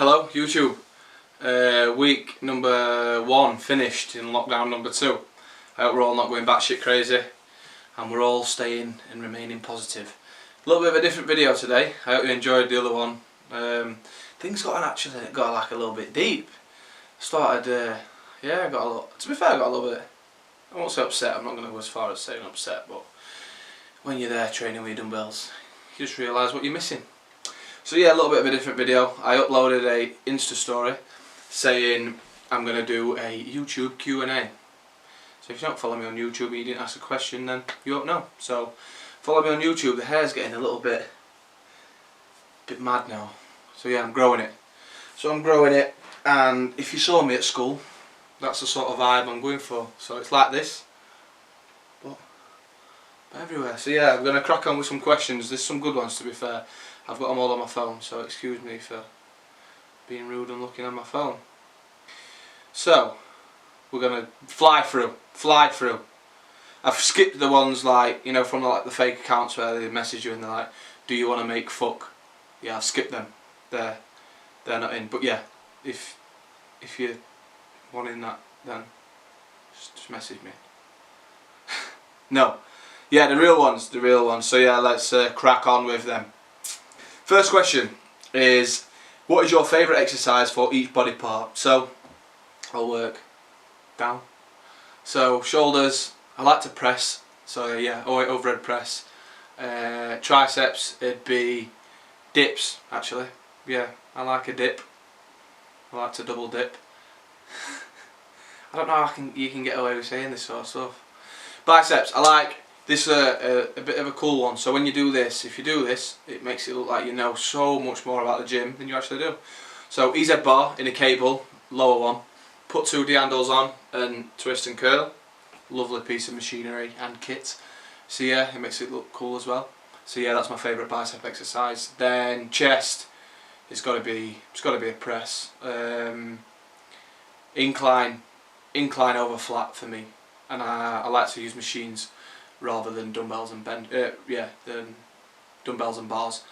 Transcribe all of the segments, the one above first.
Hello YouTube. Week number 1 finished in lockdown number 2. I hope we're all not going batshit crazy and we're all staying and remaining positive. A little bit of a different video today. I hope you enjoyed the other one. Things got like a little bit deep. To be fair, I got a little bit, I won't say upset, I'm not going to go as far as saying upset, but when you're there training with your dumbbells, you just realise what you're missing. So yeah, a little bit of a different video. I uploaded a Insta story saying I'm going to do a YouTube Q&A. So if you don't follow me on YouTube and you didn't ask a question, then you won't know. So follow me on YouTube. The hair's getting a little bit mad now. So yeah, I'm growing it. And if you saw me at school, that's the sort of vibe I'm going for. So it's like this, but everywhere. So yeah, I'm going to crack on with some questions. There's some good ones, to be fair. I've got them all on my phone, so excuse me for being rude and looking at my phone. So we're going to fly through. I've skipped the ones like, you know, from like the fake accounts where they message you and they're like, do you want to make fuck? Yeah, I've skipped them. They're not in. But yeah, if you're wanting that, then just message me. No. Yeah, the real ones. So yeah, let's crack on with them. First question is, what is your favourite exercise for each body part? So I'll work down. So shoulders, I like to press. So yeah, overhead press. Triceps, it'd be dips actually. Yeah, I like a dip. I like to double dip. I don't know how you can get away with saying this sort of stuff. Biceps, I like. This is a bit of a cool one. So when you do this, if you do this, it makes it look like you know so much more about the gym than you actually do. So EZ bar in a cable, lower one. Put 2D handles on and twist and curl. Lovely piece of machinery and kit. So yeah, it makes it look cool as well. So yeah, that's my favourite bicep exercise. Then chest, it's got to be a press. Incline over flat for me, and I like to use machines rather than dumbbells and dumbbells and bars.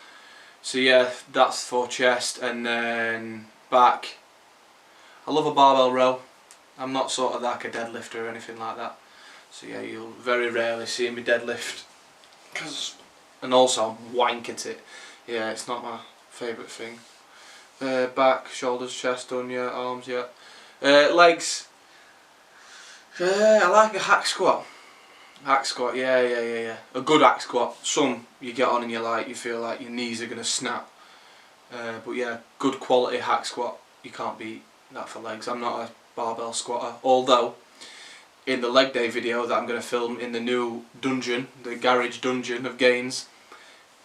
So yeah, that's for chest. And then back, I love a barbell row. I'm not sort of like a deadlifter or anything like that. So yeah, you'll very rarely see me deadlift, and also I'm wank at it. Yeah, it's not my favourite thing. Back, shoulders, chest done, yeah, arms, yeah. Legs, I like a hack squat. Hack squat, yeah. A good hack squat. Some you get on and you feel like your knees are going to snap. But yeah, good quality hack squat, you can't beat that for legs. I'm not a barbell squatter, although in the leg day video that I'm going to film in the new dungeon, the garage dungeon of Gains,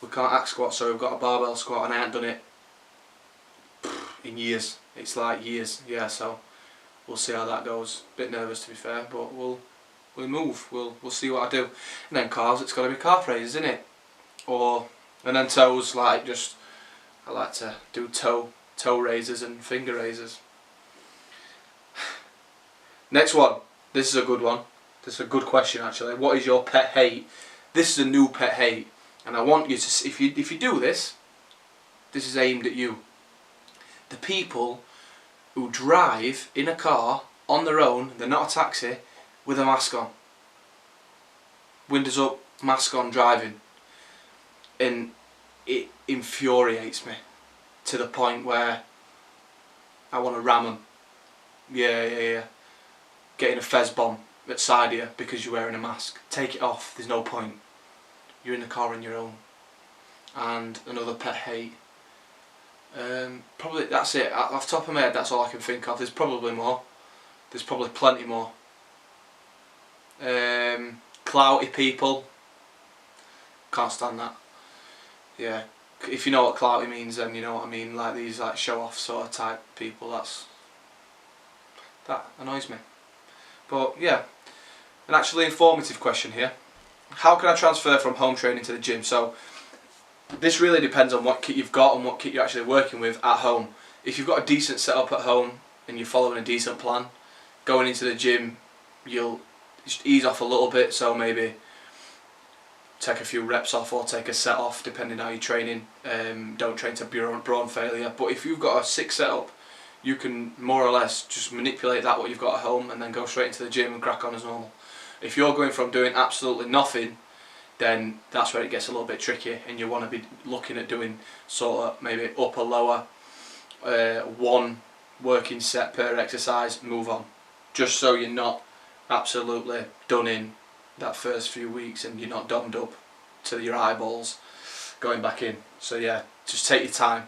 we can't hack squat, so we've got a barbell squat and I haven't done it in years. It's like years, yeah, so we'll see how that goes. Bit nervous, to be fair, but we'll move. We'll see what I do. And then calves, it's got to be calf raises, isn't it? And then toes, I like to do toe raises and finger raises. Next one. This is a good one. This is a good question actually. What is your pet hate? This is a new pet hate, and I want you to, if you do this, this is aimed at you. The people who drive in a car on their own, they're not a taxi, with a mask on. Windows up, mask on, driving. And it infuriates me to the point where I want to ram them. Yeah. Getting a fez bomb at side of you because you're wearing a mask. Take it off, there's no point. You're in the car on your own. And another pet hate. Probably that's it. Off the top of my head, that's all I can think of. There's probably more. There's probably plenty more. Clouty people, can't stand that. Yeah, if you know what clouty means, then you know what I mean. Like these show off sort of type people. That annoys me. But yeah, an actually informative question here. How can I transfer from home training to the gym? So this really depends on what kit you've got and what kit you're actually working with at home. If you've got a decent setup at home and you're following a decent plan, going into the gym you'll just ease off a little bit, so maybe take a few reps off or take a set off depending how you're training. Don't train to brawn failure, but if you've got a sick setup, you can more or less just manipulate that what you've got at home and then go straight into the gym and crack on as normal. If you're going from doing absolutely nothing, then that's where it gets a little bit tricky, and you want to be looking at doing sort of maybe upper lower, one working set per exercise, move on, just so you're not absolutely done in that first few weeks and you're not dommed up to your eyeballs going back in. So yeah, just take your time,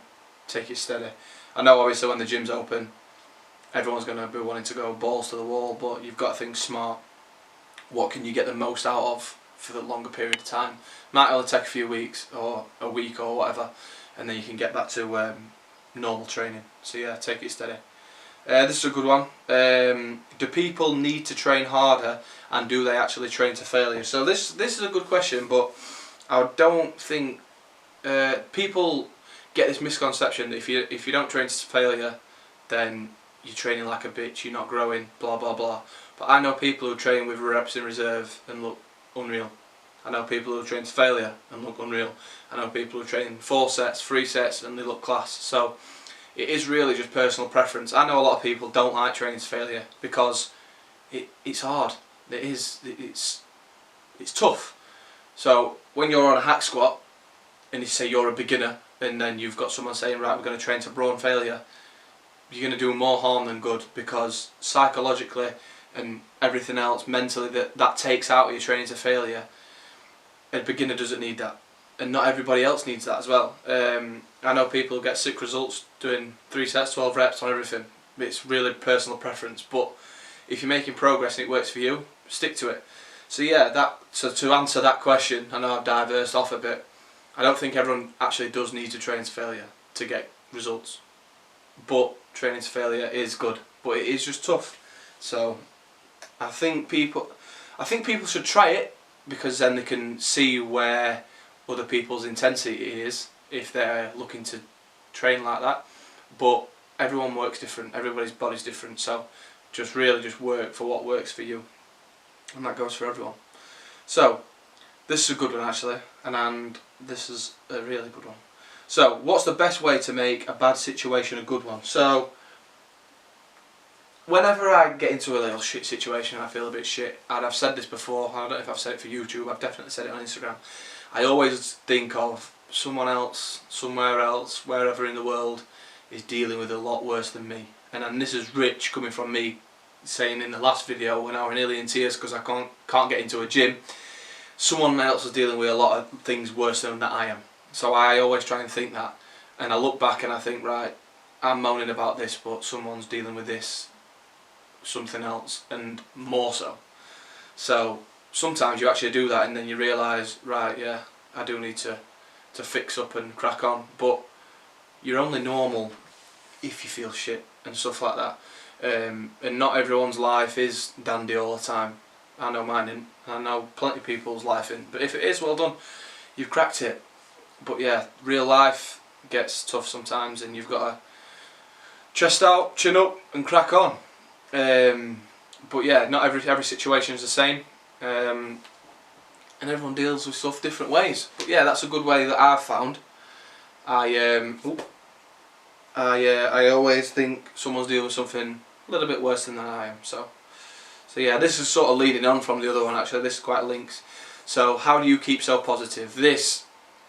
take it steady. I know obviously when the gym's open everyone's going to be wanting to go balls to the wall, but you've got to think smart. What can you get the most out of for the longer period of time? Might only take a few weeks or a week or whatever, and then you can get back to normal training. So yeah, take it steady. This is a good one. Do people need to train harder, and do they actually train to failure? So this is a good question, but I don't think people get this misconception that if you don't train to failure, then you're training like a bitch, you're not growing, blah blah blah. But I know people who train with reps in reserve and look unreal. I know people who train to failure and look unreal. I know people who train 4 sets, 3 sets and they look class. So it is really just personal preference. I know a lot of people don't like training to failure because it's hard. It's tough. So when you're on a hack squat and you say you're a beginner, and then you've got someone saying, right, we're going to train to brawn failure, you're going to do more harm than good, because psychologically and everything else mentally that takes out of your training to failure. A beginner doesn't need that, and not everybody else needs that as well. I know people get sick results doing 3 sets, 12 reps on everything. It's really personal preference, but if you're making progress and it works for you, stick to it. So yeah, so to answer that question, I know I've diversed off a bit. I don't think everyone actually does need to train to failure to get results, but training to failure is good, but it is just tough. So I think people should try it, because then they can see where other people's intensity is if they're looking to train like that. But everyone works different, everybody's body's different, so just work for what works for you, and that goes for everyone. So this is a good one actually, and this is a really good one. So what's the best way to make a bad situation a good one? So whenever I get into a little shit situation and I feel a bit shit, and I've said this before, I don't know if I've said it for YouTube, I've definitely said it on Instagram, I always think of someone else, somewhere else, wherever in the world is dealing with a lot worse than me. And then this is rich coming from me saying in the last video when I was nearly in tears because I can't get into a gym, someone else is dealing with a lot of things worse than that I am. So I always try and think that, and I look back and I think, right, I'm moaning about this, but someone's dealing with this, something else, and more so. So sometimes you actually do that and then you realise, right, yeah, I do need to fix up and crack on. But you're only normal if you feel shit and stuff like that. And not everyone's life is dandy all the time. I know mine isn't. I know plenty of people's life isn't. But if it is, well done, you've cracked it. But yeah, real life gets tough sometimes, and you've got to chest out, chin up, and crack on. But yeah, not every situation is the same, and everyone deals with stuff different ways. But yeah, that's a good way that I've found. I always think someone's dealing with something a little bit worse than I am. So yeah, this is sort of leading on from the other one actually. This is quite links. So how do you keep so positive? This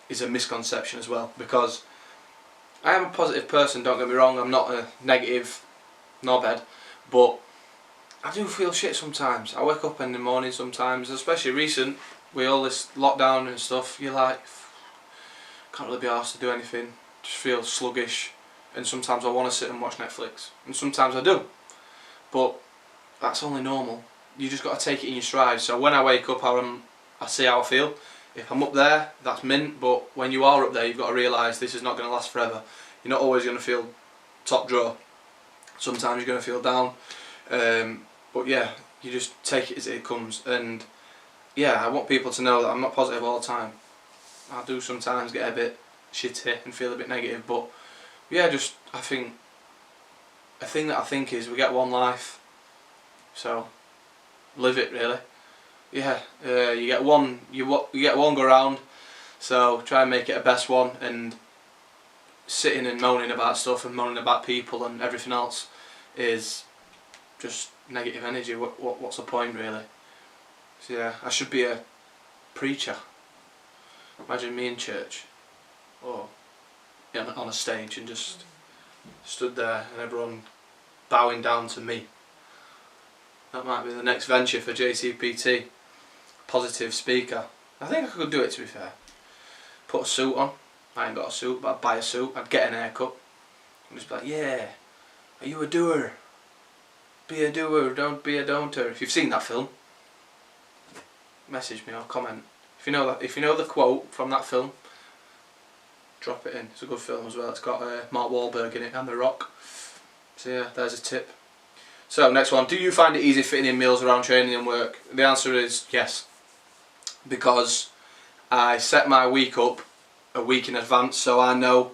is a misconception as well, because I am a positive person, don't get me wrong, I'm not a negative knobhead, but I do feel shit sometimes. I wake up in the morning sometimes, especially recent, with all this lockdown and stuff, you're like, can't really be asked to do anything, just feel sluggish, and sometimes I want to sit and watch Netflix, and sometimes I do, but that's only normal. You just got to take it in your stride. So when I wake up, I see how I feel. If I'm up there, that's mint, but when you are up there, you've got to realise this is not going to last forever. You're not always going to feel top draw. Sometimes you're going to feel down, but yeah, you just take it as it comes. And yeah, I want people to know that I'm not positive all the time. I do sometimes get a bit shitty and feel a bit negative, but yeah, I think a thing that I think is we get one life, so live it really. yeah, you get one go round, so try and make it a best one. And sitting and moaning about stuff and moaning about people and everything else is just negative energy. What's the point, really? So yeah, I should be a preacher. Imagine me in church, or on a stage, and just stood there and everyone bowing down to me. That might be the next venture for JCPT. Positive speaker. I think I could do it, to be fair. Put a suit on. I ain't got a suit, but I'd buy a suit. I'd get an haircut. And just be like, yeah, are you a doer? Be a doer, don't be a don'ter. If you've seen that film, message me or comment. If you know the quote from that film, drop it in. It's a good film as well. It's got Mark Wahlberg in it and The Rock. So yeah, there's a tip. So next one, do you find it easy fitting in meals around training and work? The answer is yes, because I set my week up a week in advance, so I know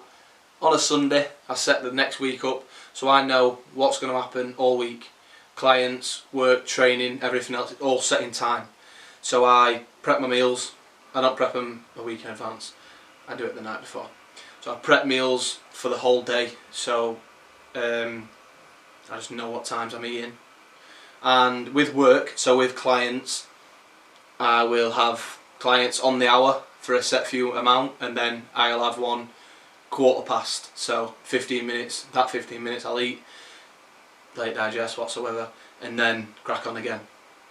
on a Sunday I set the next week up, so I know what's going to happen all week. Clients, work, training, everything else, all set in time. So I prep my meals. I don't prep them a week in advance, I do it the night before. So I prep meals for the whole day, so I just know what times I'm eating. And with work, so with clients, I will have clients on the hour for a set few amount, and then I'll have one quarter past, so 15 minutes. That 15 minutes I'll eat, late digest whatsoever, and then crack on again.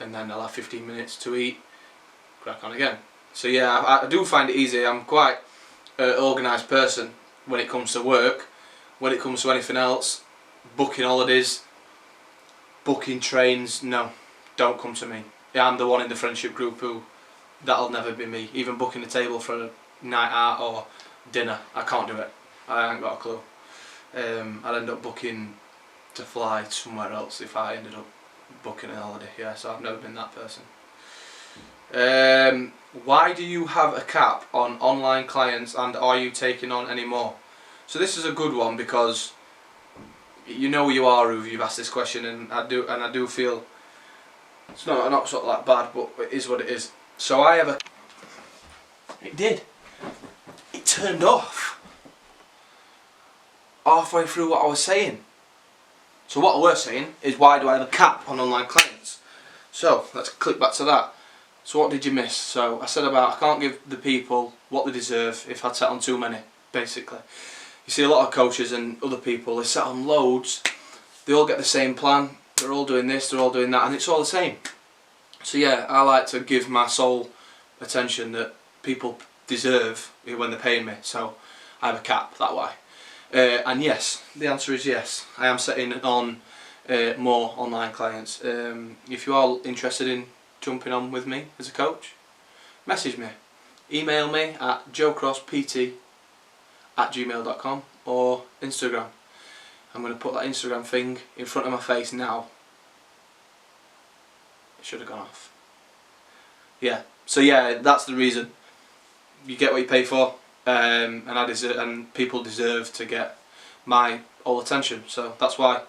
And then I'll have 15 minutes to eat, crack on again. So yeah, I do find it easy. I'm quite an organised person when it comes to work. When it comes to anything else, booking holidays, booking trains, no, don't come to me. Yeah, I'm the one in the friendship group who, that'll never be me. Even booking a table for a night out or dinner, I can't do it. I ain't got a clue. I'd end up booking to fly somewhere else if I ended up booking a holiday. Yeah, so I've never been that person. Why do you have a cap on online clients, and are you taking on any more? So this is a good one, because you know you are who you've asked this question, and I do feel it's not sort of that bad, but it is what it is. So I have a. It did. It turned off halfway through what I was saying. So what I was saying is, why do I have a cap on online clients? So let's click back to that. So what did you miss? So I said about I can't give the people what they deserve if I set on too many, basically. You see a lot of coaches and other people, they set on loads, they all get the same plan, they're all doing this, they're all doing that, and it's all the same. So yeah, I like to give my sole attention that people deserve when they're paying me, so I have a cap that way. And yes, the answer is yes, I am setting on more online clients. If you are interested in jumping on with me as a coach, message me, email me at joecrosspt@gmail.com or Instagram. I'm going to put that Instagram thing in front of my face now. It should have gone off. Yeah, so yeah, that's the reason. You get what you pay for, and people deserve to get my all attention, so that's why.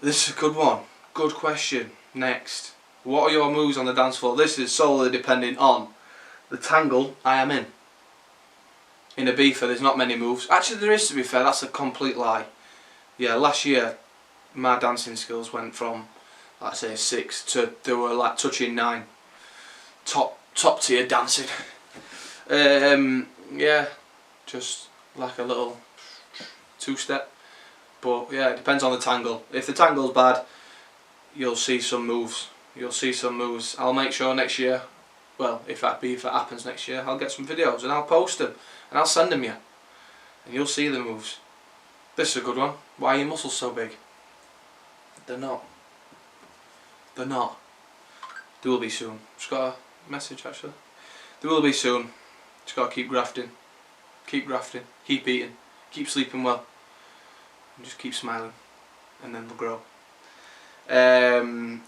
This is a good one, good question. Next, what are your moves on the dance floor? This is solely depending on the tangle I am in. In Ibiza there's not many moves. Actually there is, to be fair, that's a complete lie. Yeah, last year my dancing skills went from, let's say, 6 to, they were like touching 9. Top tier dancing. Yeah, just like a little 2-step. But yeah, it depends on the tangle. If the tangle's bad, you'll see some moves. I'll make sure next year, well, if that happens next year, I'll get some videos and I'll post them and I'll send them you, and you'll see the moves. This is a good one. Why are your muscles so big? They're not. They're not. They will be soon. Just got a message actually. They will be soon. Just got to keep grafting, keep eating, keep sleeping well, and just keep smiling, and then they'll grow.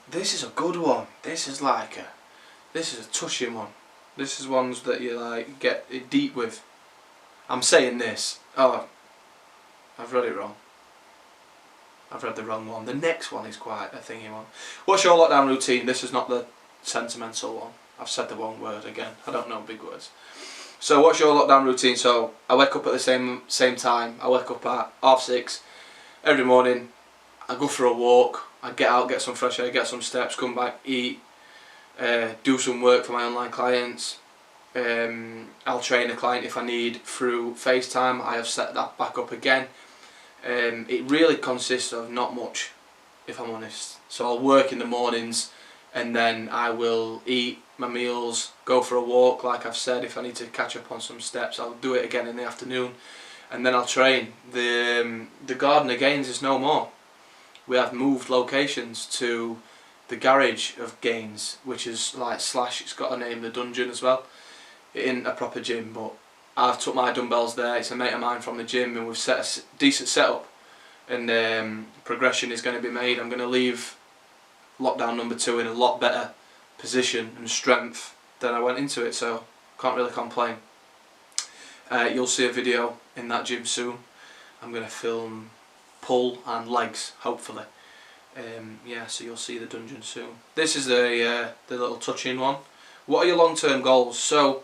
This is a good one. This is a touching one. This is ones that you like get deep with. I'm saying this. Oh, I've read it wrong. I've read the wrong one. The next one is quite a thingy one. What's your lockdown routine? This is not the sentimental one. I've said the wrong word again. I don't know big words. So what's your lockdown routine? So I wake up at the same time. I wake up at 6:30 every morning. I go for a walk. I get out, get some fresh air, get some steps, come back, eat, do some work for my online clients. I'll train a client if I need through FaceTime. I have set that back up again. It really consists of not much, if I'm honest. So I'll work in the mornings, and then I will eat my meals, go for a walk like I've said. If I need to catch up on some steps, I'll do it again in the afternoon, and then I'll train. The garden again is no more. We have moved locations to the garage of Gaines, which is like slash, it's got a name, the dungeon as well. It isn't a proper gym, but I've took my dumbbells there. It's a mate of mine from the gym, and we've set a decent setup, and progression is going to be made. I'm going to leave lockdown number 2 in a lot better position and strength than I went into it, so can't really complain. You'll see a video in that gym soon. I'm going to film pull and legs, hopefully. Yeah, so you'll see the dungeon soon. This is the little touch-in one. What are your long-term goals? So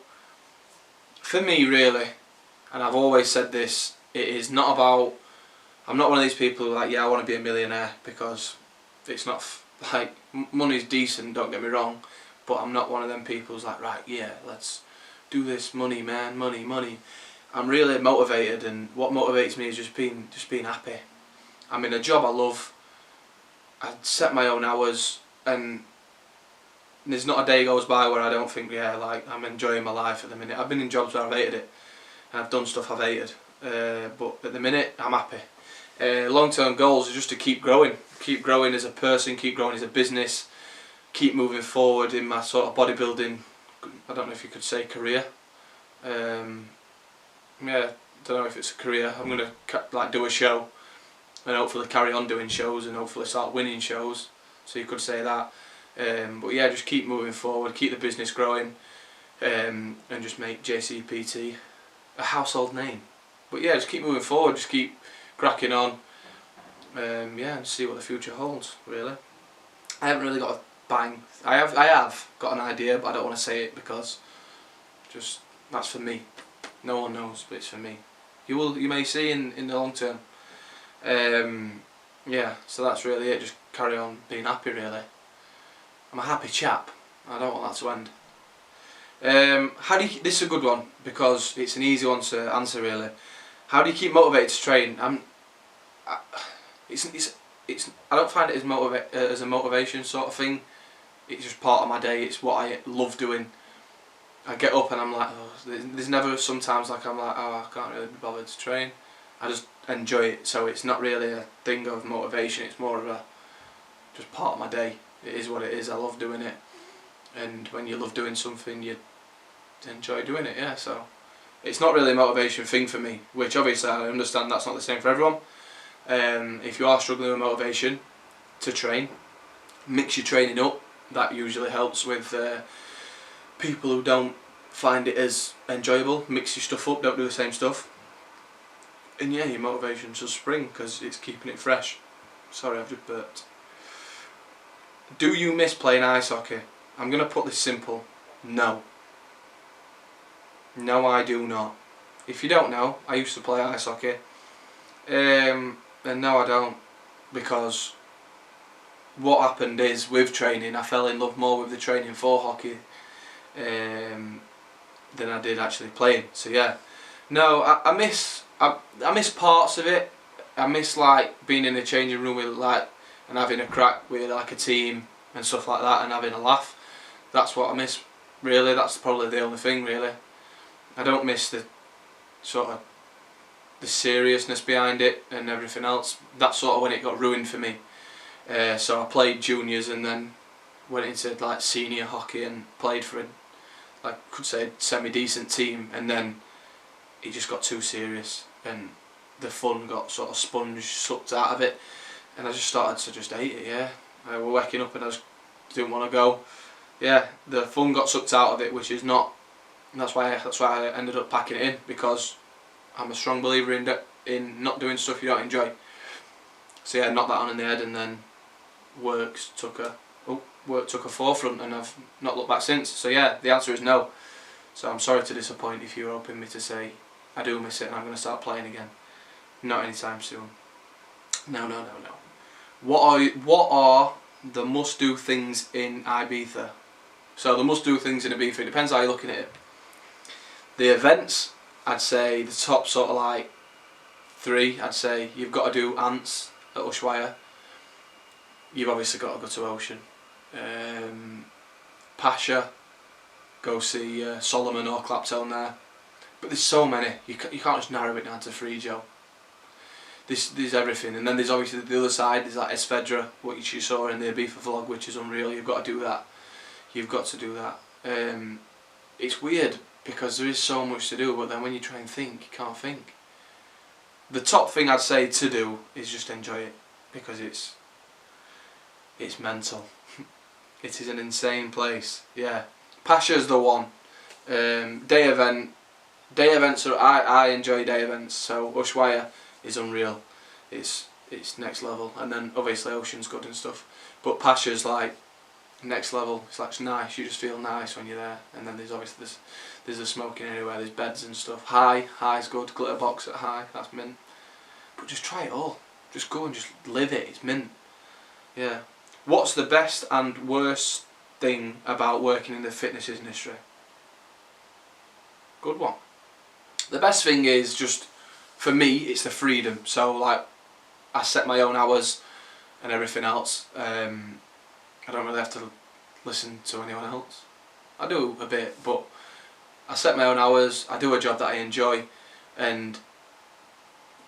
for me, really, and I've always said this, it is not about, I'm not one of these people who are like, yeah, I want to be a millionaire, because it's not, like, money's decent, don't get me wrong, but I'm not one of them people who's like, right, yeah, let's do this, money, man, money, money. I'm really motivated, and what motivates me is just being happy. I'm in a job I love. I set my own hours, and there's not a day goes by where I don't think, yeah, like, I'm enjoying my life at the minute. I've been in jobs where I've hated it, and I've done stuff I've hated, but at the minute I'm happy. Long-term goals are just to keep growing as a person, keep growing as a business, keep moving forward in my sort of bodybuilding, I don't know if you could say career. Yeah, don't know if it's a career. I'm going to like do a show and hopefully carry on doing shows and hopefully start winning shows, so you could say that. But yeah, just keep moving forward, keep the business growing, and just make JCPT a household name. But yeah, just keep moving forward, just keep cracking on, yeah, and see what the future holds, really. I haven't really got a bang. I have got an idea, but I don't want to say it because just that's for me. No one knows, but it's for me. You may see in the long term. Yeah, so that's really it. Just carry on being happy, really. I'm a happy chap. I don't want that to end. How do you? This is a good one because it's an easy one to answer, really. How do you keep motivated to train? I don't find it as a motivation sort of thing. It's just part of my day. It's what I love doing. I get up and I'm like, oh, there's never sometimes like I'm like, oh, I can't really be bothered to train. I just enjoy it, so it's not really a thing of motivation. It's more of a just part of my day. It is what it is. I love doing it, and when you love doing something, you enjoy doing it. Yeah, so it's not really a motivation thing for me, which obviously I understand that's not the same for everyone. If you are struggling with motivation to train, mix your training up. That usually helps with people who don't find it as enjoyable. Mix your stuff up, don't do the same stuff, and yeah, your motivation should spring because it's keeping it fresh. Sorry, I've just burped. Do you miss playing ice hockey? I'm going to put this simple. No. No, I do not. If you don't know, I used to play ice hockey. And no, I don't. Because what happened is, with training, I fell in love more with the training for hockey than I did actually playing. So yeah. No, I miss parts of it. I miss like being in the changing room with like and having a crack with like a team and stuff like that and having a laugh. That's what I miss, really. That's probably the only thing, really. I don't miss the sort of the seriousness behind it and everything else. That's sort of when it got ruined for me. So I played juniors and then went into like senior hockey and played for a, I could say, semi-decent team, and then it just got too serious and the fun got sort of sucked out of it, and I just started to just hate it. Yeah, I was waking up and I just didn't want to go. Yeah, the fun got sucked out of it, which is not. That's why I ended up packing it in, because I'm a strong believer in not doing stuff you don't enjoy. So yeah, knocked that on in the head, and then works took a took a forefront, and I've not looked back since. So yeah, the answer is no. So I'm sorry to disappoint if you're hoping me to say I do miss it and I'm going to start playing again. Not anytime soon. No. What are the must-do things in Ibiza? So the must-do things in Ibiza, it depends how you're looking at it. The events, I'd say the top sort of like 3, I'd say you've got to do Ants at Ushuaia. You've obviously got to go to Ocean. Pasha, go see Solomon or Claptone there. But there's so many, you can't just narrow it down to 3, Joe. There's everything, and then there's obviously the other side. There's like Esvedra, what you saw in the Ibiza vlog, which is unreal. You've got to do that. You've got to do that. It's weird because there is so much to do, but then when you try and think, you can't think. The top thing I'd say to do is just enjoy it, because it's mental. It is an insane place. Yeah, Pasha's the one. Day events are I enjoy day events. So Ushuaia is unreal. It's next level, and then obviously Ocean's good and stuff. But Pasha's like next level. It's like nice. You just feel nice when you're there. And then there's obviously there's a smoking area where there's beds and stuff. High's good. Glitter box at High. That's mint. But just try it all. Just go and just live it. It's mint. Yeah. What's the best and worst thing about working in the fitness industry? Good one. The best thing is just, for me, it's the freedom. So like, I set my own hours and everything else. I don't really have to listen to anyone else. I do a bit, but I set my own hours. I do a job that I enjoy, and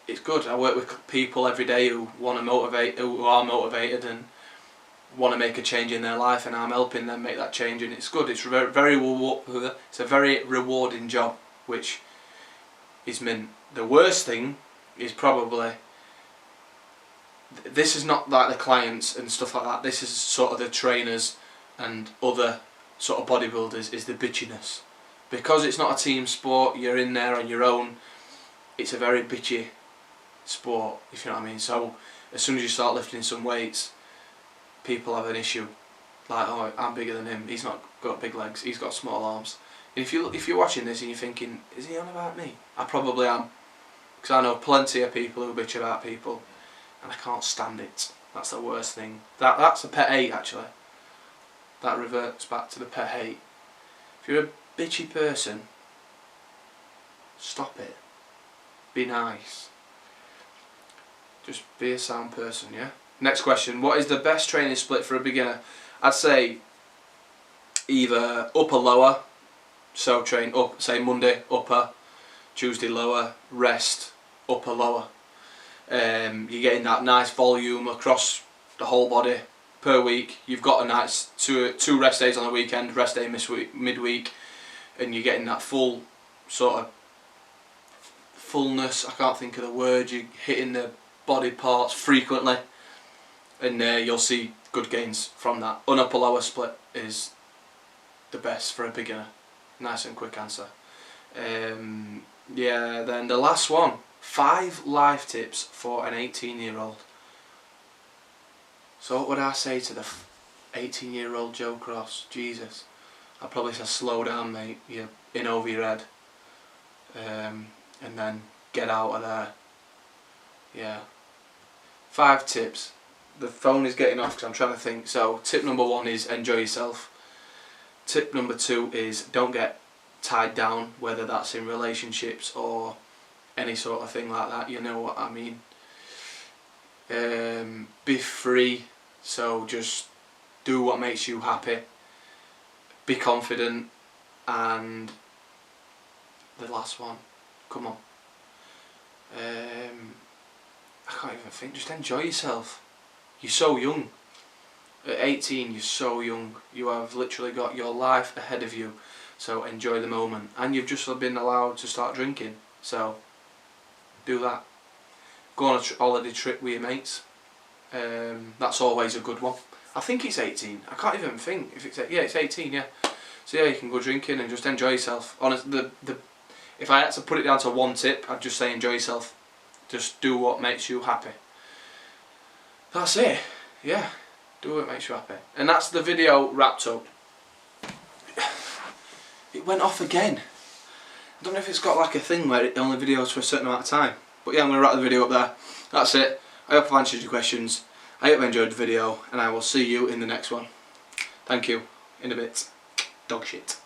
it's good. I work with people every day who are motivated and want to make a change in their life, and I'm helping them make that change, and it's good. It's it's a very rewarding job, which is mint. The worst thing is probably, this is not like the clients and stuff like that, this is sort of the trainers and other sort of bodybuilders, is the bitchiness. Because it's not a team sport, you're in there on your own, it's a very bitchy sport, if you know what I mean. So as soon as you start lifting some weights, people have an issue, like, oh, I'm bigger than him, he's not got big legs, he's got small arms. And if you're watching this and you're thinking, is he on about me? I probably am, because I know plenty of people who bitch about people, and I can't stand it. That's the worst thing. That's a pet hate, actually. That reverts back to the pet hate. If you're a bitchy person, stop it. Be nice. Just be a sound person, yeah? Next question. What is the best training split for a beginner? I'd say either upper lower, so train up, say Monday upper, Tuesday lower, rest, upper lower. You're getting that nice volume across the whole body per week. You've got a nice two rest days on the weekend, rest day midweek, and you're getting that full sort of fullness. I can't think of the word. You're hitting the body parts frequently, and you'll see good gains from that. Upper lower split is the best for a beginner. Nice and quick answer. Yeah, then the last one. 5 life tips for an 18-year-old. So what would I say to the 18-year-old Joe Cross? Jesus. I'd probably say slow down, mate. You're in over your head. And then get out of there. Yeah. 5 tips. The phone is getting off because I'm trying to think. So tip number 1 is enjoy yourself. Tip number 2 is don't get tied down, whether that's in relationships or any sort of thing like that, you know what I mean. Be free, so just do what makes you happy. Be confident, and the last one, come on. I can't even think, just enjoy yourself. You're so young. At 18 you're so young. You have literally got your life ahead of you, so enjoy the moment. And you've just been allowed to start drinking, so do that. Go on a holiday trip with your mates. That's always a good one. I think it's 18. I can't even think if it's it's 18. Yeah. So yeah, you can go drinking and just enjoy yourself. Honestly, if I had to put it down to one tip, I'd just say enjoy yourself. Just do what makes you happy. That's it. Yeah. Do what makes you happy. And that's the video wrapped up. It went off again. I don't know if it's got like a thing where it only videos for a certain amount of time. But yeah, I'm going to wrap the video up there. That's it. I hope I've answered your questions. I hope you enjoyed the video, and I will see you in the next one. Thank you. In a bit. Dog shit.